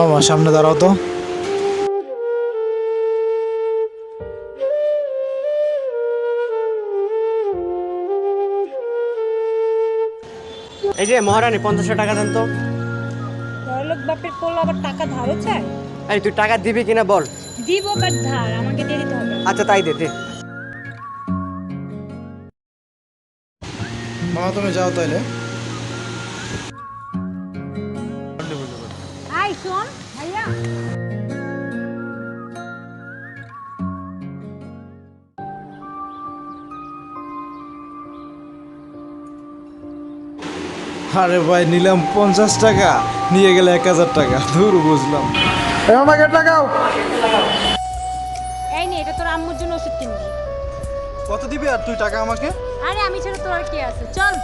মামা সামনে দাঁড়াও তো। এই যে মহারানী 50 টাকা দেন তো। বড়লোক বাপের পোলা আবার টাকা ধারও চায়? এই তুই টাকা দিবি কিনা বল। দিব বাট ধার আমাকে দিয়ে দিতে হবে। আচ্ছা তাই দে দে। মামা তুমি যাও তাইলে। আই শোন ভাইয়া, আরে ভাই নিলাম 50 টাকা, নিয়ে গেলে 1000 টাকা। দূর বুঝলাম। মামা গেট লাগাও। এই নে এটা তোর আম্মুর জন্য ওষুধ কিনবি। কত দিবি আর তুই টাকা আমাকে? আরে আমি ছাড়া তোর আর কে আছে, চল।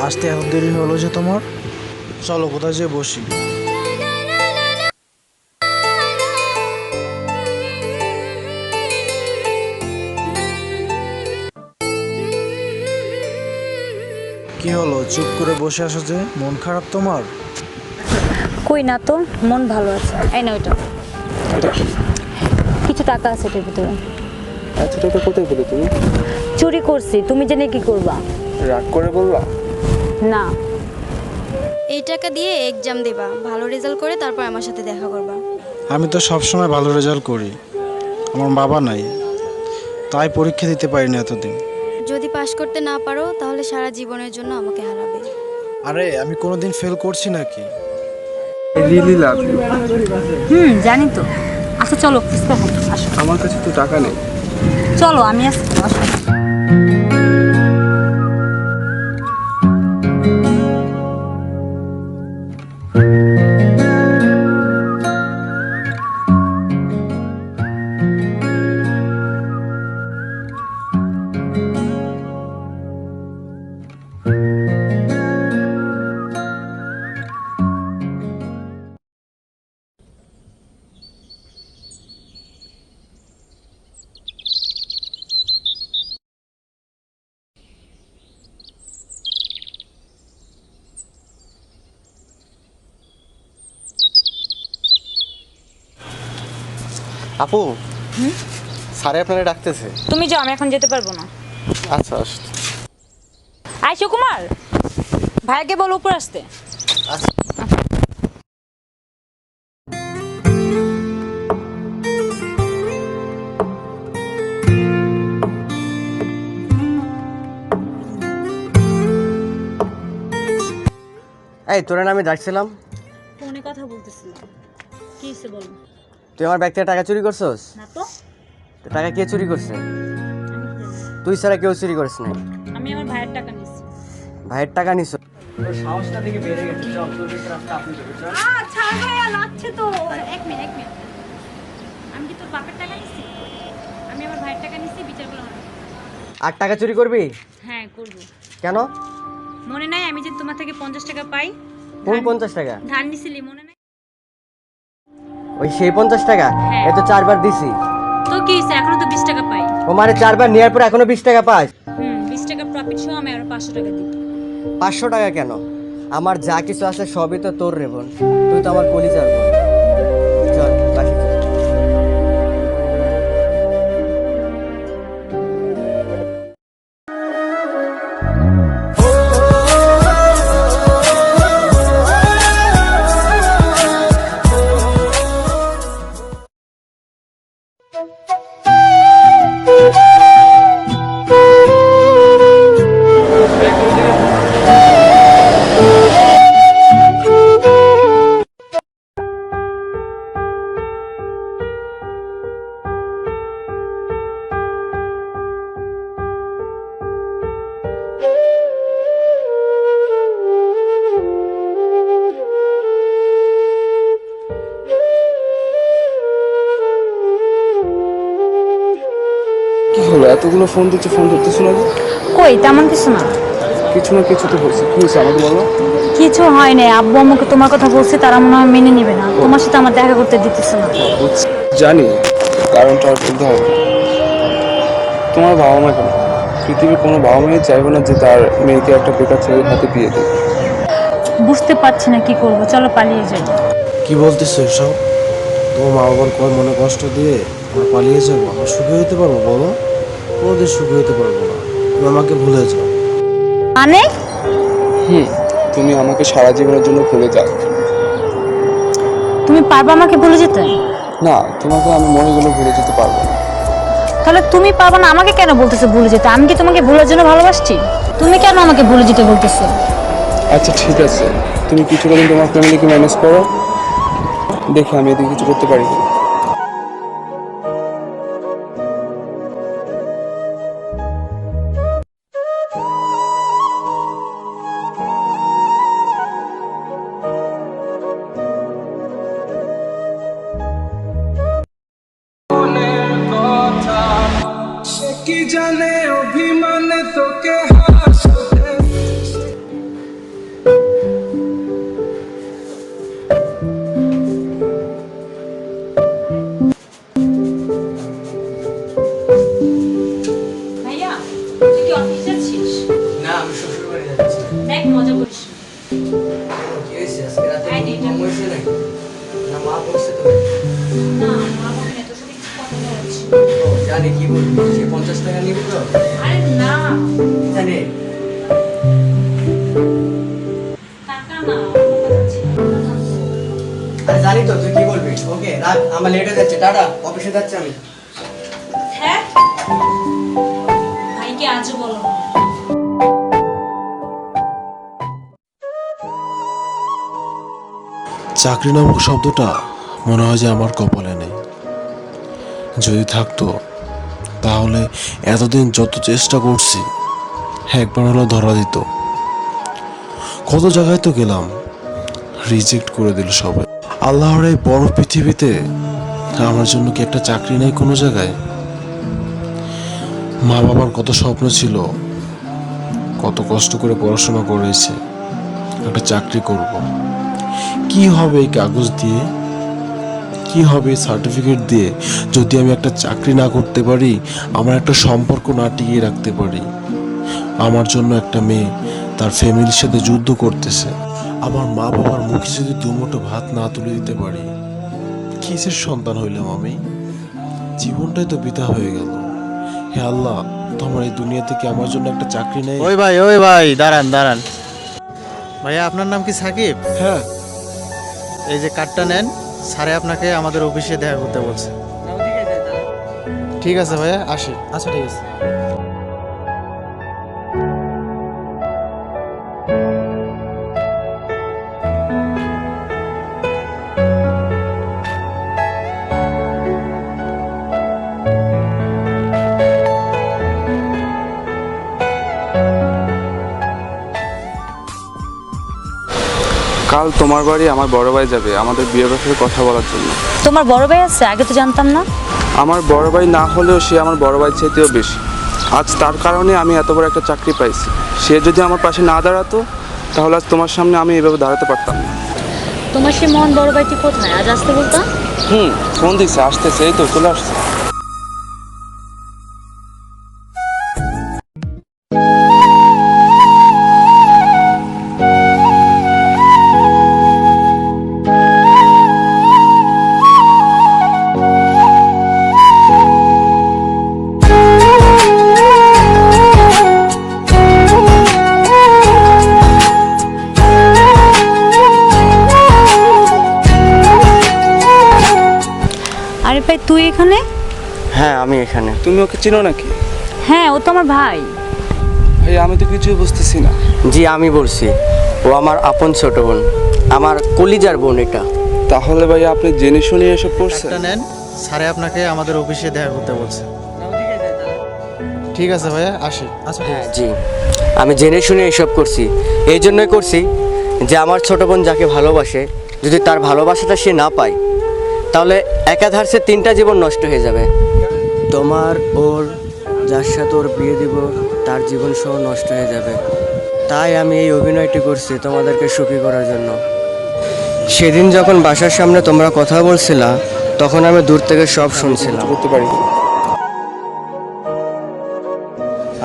আসতে এত দেরি হলো যে তোমার? চলো কোথায় যেয়ে বসি। কি হলো, চুপ করে বসে আসো যে? মন খারাপ তোমার? কই না তো, মন ভালো আছে। এই না ওইটা কিছু টাকা আছে এটার ভিতরে। আচ্ছা টাকা কোথায় পেলে তুমি? চুরি করছি, তুমি জেনে কি করবা? রাগ করে বললা? না, এই টাকা দিয়ে এক্সাম দেবা, ভালো রেজাল্ট করে তারপর আমার সাথে দেখা করবা। আমি তো সবসময় ভালো রেজাল্ট করি, আমার বাবা নাই, তাই পরীক্ষা দিতে পারি না এতদিন। যদি পাশ করতে না পারো তাহলে সারা জীবনের জন্য আমাকে হারাবে। আরে আমি কোনোদিন ফেল করছি নাকি? Really love you. জানি তো। আচ্ছা চলো ফুচকা খাই, আসো। আমার কাছে তো টাকা নেই। চলো আমি আসছি, আসো। আপু স্যারে আপনারা ডাকতেছে। তুমি যাও, আমি এখন যেতে পারবো না। আচ্ছা আসতে। আয় সুকুমার, ভাইকে বল উপর আসতে। আচ্ছা। এই তোর নামে ডাকছিলাম। ফোনে কথা বলতেছিলাম। কি হইছে বল। তুই আমার ব্যাগ থেকে টাকা চুরি করছস? না তো। তো টাকা কে চুরি করছে? আমি কি জানি? তুই ছাড়া কেউ চুরি করিস নাই। আমি আমার ভাইয়ের টাকা নিছি। ভাইয়ের টাকা নিছ? তোর সাহসটা থেকে বেড়ে গেছে। চল তোর কাছে রাস্তা আপনি যাবে। চল। ছাড় ভাইয়া, লাগছে তো। এক মিনিট। আমি কি তোর বাপের টাকা নিছি? আমি আমার ভাইয়ের টাকা নিছি, বিচার করলাম। আর টাকা চুরি করবি? হ্যাঁ করব। কেন? মনে নাই আমি যে তোমার থেকে 50 টাকা পাই? কোন 50 টাকা? ধার নিছিলি মনে নাই? ওই সেই 50 টাকা? হ্যাঁ। এ তো 4 বার দিছি। তো কি হইছে, এখনো তো 20 টাকা পাই। ও মারে 4 বার নেয়ার পর এখনো 20 টাকা পাস? 20 টাকা প্রফিট সহ আমি আরো 500 টাকা দিই। 500 টাকা কেন? আমার যা কিছু আছে সবই তো তোর রে বোন, তুই তো আমার কলিজার বোন। চল বাসে চল। কি হলো, এতগুলো ফোন দিচ্ছে, ফোন ধরতেছো না যে? কই তেমন কিছু না। কিছু না কিছু তো হয়েছে। কি হয়েছে আমাকে বলো। কিছু হয় নাই, আব্বু আম্মুকে তোমার কথা বলছি, তারা মনে হয় মেনে নেবে না, তোমার সাথে আমার দেখা করতে দিতেছে না। বুঝছি, জানি, কারণটা আর বলতে হবে না। তোমার বাবা মা কেন? পৃথিবীর কোনো বাবা মাই চাইবে না যে তার মেয়েকে একটা বেকার ছেলের হাতে বিয়ে দেবে। বুঝতে পারছি না কি করব, চলো পালিয়ে যাই। কি বলতেছো এসব? তোমার মা বাবার মনে কষ্ট দিয়ে আমরা পালিয়ে যাবো? আমরা সুখী হতে পারবো বলো? কোনোদিন সুখী হতে পারবো না। তুমি আমাকে ভুলে যাও। মানে তুমি আমাকে সারা জীবনের জন্য ভুলে যাও। তুমি পারবা আমাকে ভুলে যেতে? না, তোমাকে আমি মরে গেলে ভুলে যেতে পারবো না। তাহলে তুমি পারবা না, আমাকে কেন বলতেছো ভুলে যেতে? আমি কি তোমাকে ভুলার জন্য ভালোবাসছি? তুমি কেন আমাকে ভুলে যেতে বলতেছো? আচ্ছা ঠিক আছে, তুমি কিছুটা দিন তোমার ফ্যামিলিকে ম্যানেজ করো, দেখে আমি এদিকে কিছু করতে পারি না। কি জানে অভিমানে তোকে হাসতে। ভাইয়া তুই কি অফিস যাচ্ছিস? না, আমি শ্বশুর বাড়ি যাচ্ছি। দেখ মজা করিস না। কি হয়েছে আজকে রাতে? আয় ঘুম না, কম হয়েছে নাকি? না মা বলছে তো? না মা বলে না, তোর সাথে কিছু কথা বলার আছে। ও জানি, কি বলবি? সে 50 টাকা নিবি তো? আরে না জানি। টাকা না, অন্য কথা ছিল। আরে জানি তো তুই কি বলবি। ওকে রাখ, আমার লেট হয়ে যাচ্ছে, টাটা, অফিসে যাচ্ছি আমি। হ্যাঁ ভাইকে আজও বলো না। চাকরি নামক শব্দটা মনে হয় যে আমার কপালে নেই। যদি থাকতো তাহলে এতদিন যত চেষ্টা করছি একবার হলো ধরা দিত। কত জায়গায় তো গেলাম, রিজেক্ট করে দিল সবাই। আল্লাহর এই বড় পৃথিবীতে আমার জন্য কি একটা চাকরি নেই কোনো জায়গায়? মা বাবার কত স্বপ্ন ছিল, কত কষ্ট করে পড়াশোনা করেছে, একটা চাকরি করব। কি হবে এই কাগজ দিয়ে, কি হবে এই সার্টিফিকেট দিয়ে যদি আমি একটা চাকরি না করতে পারি, আমার একটা সম্পর্ক না টিকিয়ে রাখতে পারি? আমার জন্য একটা মেয়ে তার ফ্যামিলির সাথে যুদ্ধ করতেছে, আমার মা বাবার মুখে যদি দুমুঠো ভাত না তুলে দিতে পারি, কিসের সন্তান হইলাম আমি? জীবনটাই তো বৃথা হয়ে গেল। হে আল্লাহ, তোমার এই দুনিয়া থেকে আমার জন্য একটা চাকরি নেই? ওই ভাই দাঁড়ান দাঁড়ান। ভাইয়া আপনার নাম কি সাকিব? হ্যাঁ। এই যে কার্ডটা নেন, স্যারে আপনাকে আমাদের অফিসে দেখা করতে বলছে। ঠিক আছে ভাইয়া, আসি। আচ্ছা ঠিক আছে। কাল তোমার বাড়ি আমার বড় ভাই যাবে আমাদের বিয়ের ব্যাপারে কথা বলার জন্য। তোমার বড় ভাই আছে? আগে তো জানতাম না। আমার বড় ভাই না হলেও সে আমার বড় ভাই চাইতেও বেশি। আজ তার কারণে আমি এত বড় একটা চাকরি পাইছি। সে যদি আমার পাশে না দাঁড়াতো তাহলে আজ তোমার সামনে আমি এভাবে দাঁড়াতে পারতাম না। তোমার সেই মন বড় ভাইটি কোথায়? আজ আসতে বলতাম। ফোন দিচ্ছে, আসতেছে, এই তো চলে আসছে। ভাই তুই এখানে? হ্যাঁ আমি এখানে। তুমি ওকে চিনো নাকি? হ্যাঁ, ও তো আমার ভাই। ভাই আমি তো কিছুই বুঝতেছি না। জি আমি বলছি, ও আমার আপন ছোট বোন, আমার কলিজার বোন এটা। তাহলে ভাই আপনি জেনে শুনে এসব করছেন? একটা নেন, স্যারে আপনাকে আমাদের অফিসে দেখা করতে বলছে। ঠিক আছে ভাইয়া, আসি। আচ্ছা ঠিক হ্যাঁ আছে। জি, আমি জেনে শুনে এসব করছি। এই জন্যই করছি যে আমার ছোট বোন যাকে ভালোবাসে, যদি তার ভালোবাসাটা সে না পায়, তাহলে একাধার সে 3টা জীবন নষ্ট হয়ে যাবে। তোমার ওর যার সাথে ওর বিয়ে দিব তার জীবন সহ নষ্ট হয়ে যাবে। তাই আমি এই অভিনয়টি করছি তোমাদেরকে সুখী করার জন্য। সেদিন যখন বাসার সামনে তোমরা কথা বলছিলা, তখন আমি দূর থেকে সব শুনছিলাম। করতে পারি।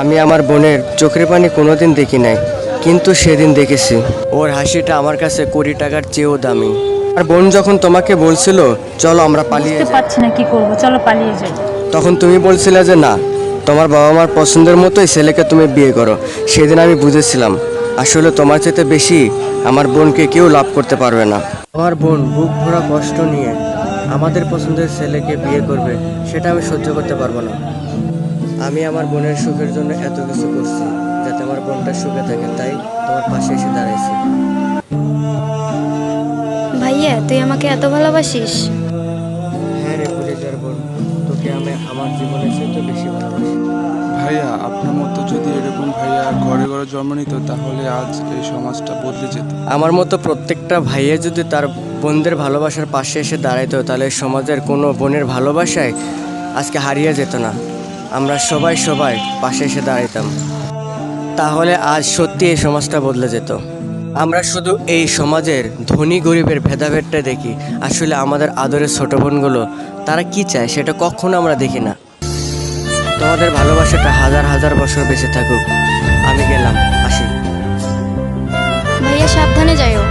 আমি আমার বোনের চোখের পানি কোনোদিন দেখি নাই, কিন্তু সেদিন দেখেছি। ওর হাসিটা আমার কাছে কোটি টাকার চেয়েও দামি। আর বোন যখন তোমাকে বলছিল চলো আমরা পালিয়ে বুঝতে যাই, পারছি না কি করব, চলো পালিয়ে যাই। তখন তুমি বলছিলে যে না, তোমার বাবা মার পছন্দের মতোই ছেলেকে তুমি বিয়ে করো। সেদিন আমি বুঝেছিলাম আসলে তোমার চাইতে বেশি আমার বোনকে কেউ লাভ করতে পারবে না। আমার বোন বুক ভরা কষ্ট নিয়ে আমাদের পছন্দের ছেলেকে বিয়ে করবে, সেটা আমি সহ্য করতে পারবো না। আমি আমার বোনের সুখের জন্য এত কিছু করছি যাতে আমার বোনটা সুখে থাকে, তাই তোমার পাশে এসে দাঁড়াইছি। ভাইয়া তুই আমাকে এত ভালোবাসিস? হ্যাঁ রে কলিজার বোন, তোকে আমি আমার জীবনের চেয়ে বেশি ভালোবাসি। ভাইয়া আপনার মতো যদি এরকম ভাইয়া ঘরে ঘরে জন্ম নিত তাহলে আজ এই সমাজটা বদলে যেত। আমার মতো প্রত্যেকটা ভাইয়ে যদি তার বোনদের ভালোবাসার পাশে এসে দাঁড়াইতো, তাহলে সমাজের কোনো বোনের ভালোবাসায় আজকে হারিয়ে যেত না। আমরা সবাই পাশে এসে দাঁড়াইতাম, তাহলে আজ সত্যি এই সমাজটা বদলে যেত। আমরা শুধু এই সমাজের ধনী গরিবের ভেদাভেদটা দেখি, আসলে আমাদের আদরের ছোট বোনগুলো তারা কি চায় সেটা কখনো আমরা দেখি না। তোমাদের ভালোবাসাটা হাজার হাজার বছর বেঁচে থাকুক। আমি গেলাম, আসি। ভাইয়া সাবধানে যাইও।